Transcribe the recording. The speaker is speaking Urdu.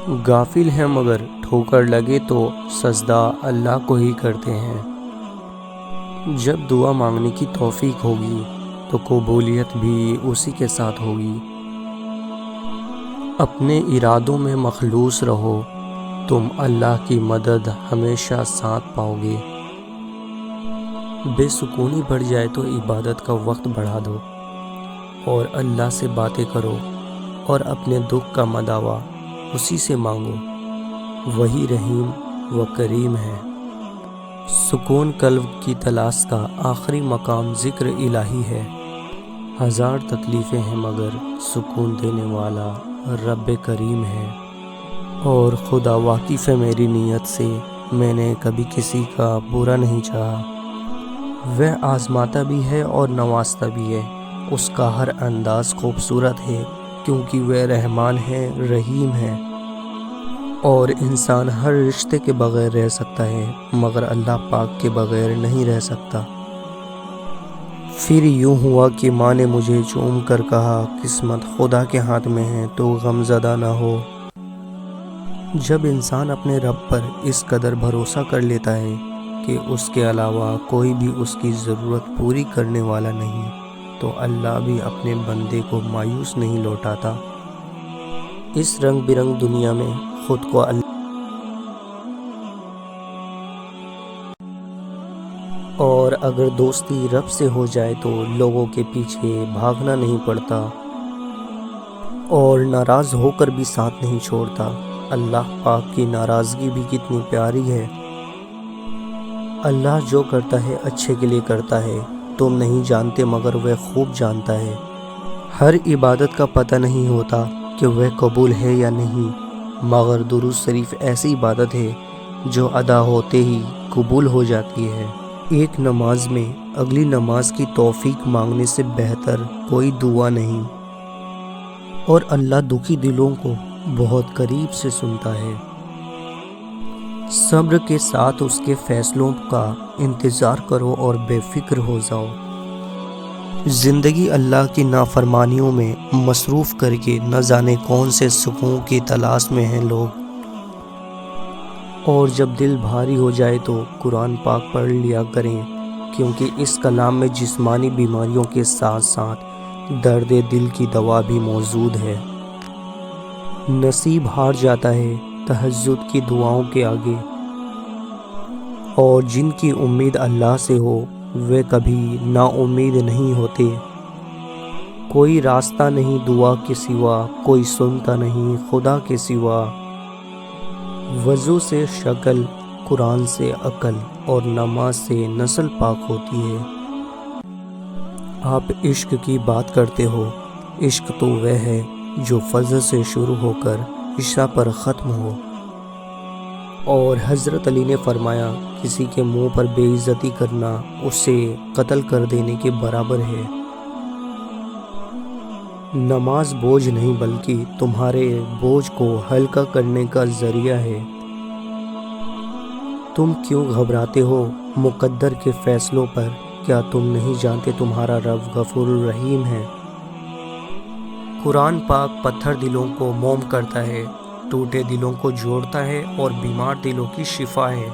غافل ہیں مگر ٹھوکر لگے تو سجدہ اللہ کو ہی کرتے ہیں۔ جب دعا مانگنے کی توفیق ہوگی تو قبولیت بھی اسی کے ساتھ ہوگی۔ اپنے ارادوں میں مخلوص رہو، تم اللہ کی مدد ہمیشہ ساتھ پاؤ گے۔ بے سکونی بڑھ جائے تو عبادت کا وقت بڑھا دو اور اللہ سے باتیں کرو اور اپنے دکھ کا مداوا اسی سے مانگو، وہی رحیم و کریم ہے۔ سکون قلب کی تلاش کا آخری مقام ذکر الہی ہے۔ ہزار تکلیفیں ہیں مگر سکون دینے والا رب کریم ہے، اور خدا واقف ہے میری نیت سے، میں نے کبھی کسی کا برا نہیں چاہا۔ وہ آزماتا بھی ہے اور نوازتا بھی ہے، اس کا ہر انداز خوبصورت ہے، کیونکہ وہ رحمان ہے، رحیم ہے۔ اور انسان ہر رشتے کے بغیر رہ سکتا ہے مگر اللہ پاک کے بغیر نہیں رہ سکتا۔ پھر یوں ہوا کہ ماں نے مجھے چوم کر کہا، قسمت خدا کے ہاتھ میں ہے، تو غم زدہ نہ ہو۔ جب انسان اپنے رب پر اس قدر بھروسہ کر لیتا ہے کہ اس کے علاوہ کوئی بھی اس کی ضرورت پوری کرنے والا نہیں، تو اللہ بھی اپنے بندے کو مایوس نہیں لوٹاتا۔ اس رنگ برنگ دنیا میں خود کو اور اگر دوستی رب سے ہو جائے تو لوگوں کے پیچھے بھاگنا نہیں پڑتا اور ناراض ہو کر بھی ساتھ نہیں چھوڑتا۔ اللہ پاک کی ناراضگی بھی کتنی پیاری ہے۔ اللہ جو کرتا ہے اچھے کے لیے کرتا ہے، تم نہیں جانتے مگر وہ خوب جانتا ہے۔ ہر عبادت کا پتہ نہیں ہوتا کہ وہ قبول ہے یا نہیں، مگر درود شریف ایسی عبادت ہے جو ادا ہوتے ہی قبول ہو جاتی ہے۔ ایک نماز میں اگلی نماز کی توفیق مانگنے سے بہتر کوئی دعا نہیں، اور اللہ دکھی دلوں کو بہت قریب سے سنتا ہے۔ صبر کے ساتھ اس کے فیصلوں کا انتظار کرو اور بے فکر ہو جاؤ۔ زندگی اللہ کی نافرمانیوں میں مصروف کر کے نہ جانے کون سے سکون کی تلاش میں ہیں لوگ، اور جب دل بھاری ہو جائے تو قرآن پاک پڑھ لیا کریں، کیونکہ اس کلام میں جسمانی بیماریوں کے ساتھ ساتھ درد دل کی دوا بھی موجود ہے۔ نصیب ہار جاتا ہے تہجد کی دعاؤں کے آگے، اور جن کی امید اللہ سے ہو وہ کبھی نا امید نہیں ہوتے۔ کوئی راستہ نہیں دعا کے سوا، کوئی سنتا نہیں خدا کے سوا۔ وضو سے شکل، قرآن سے عقل، اور نماز سے نسل پاک ہوتی ہے۔ آپ عشق کی بات کرتے ہو، عشق تو وہ ہے جو فجر سے شروع ہو کر عشاء پر ختم ہو۔ اور حضرت علی نے فرمایا، کسی کے منہ پر بے عزتی کرنا اسے قتل کر دینے کے برابر ہے۔ نماز بوجھ نہیں بلکہ تمہارے بوجھ کو ہلکا کرنے کا ذریعہ ہے۔ تم کیوں گھبراتے ہو مقدر کے فیصلوں پر؟ کیا تم نہیں جانتے تمہارا رب غفور الرحیم ہے؟ قرآن پاک پتھر دلوں کو موم کرتا ہے، ٹوٹے دلوں کو جوڑتا ہے اور بیمار دلوں کی شفا ہے۔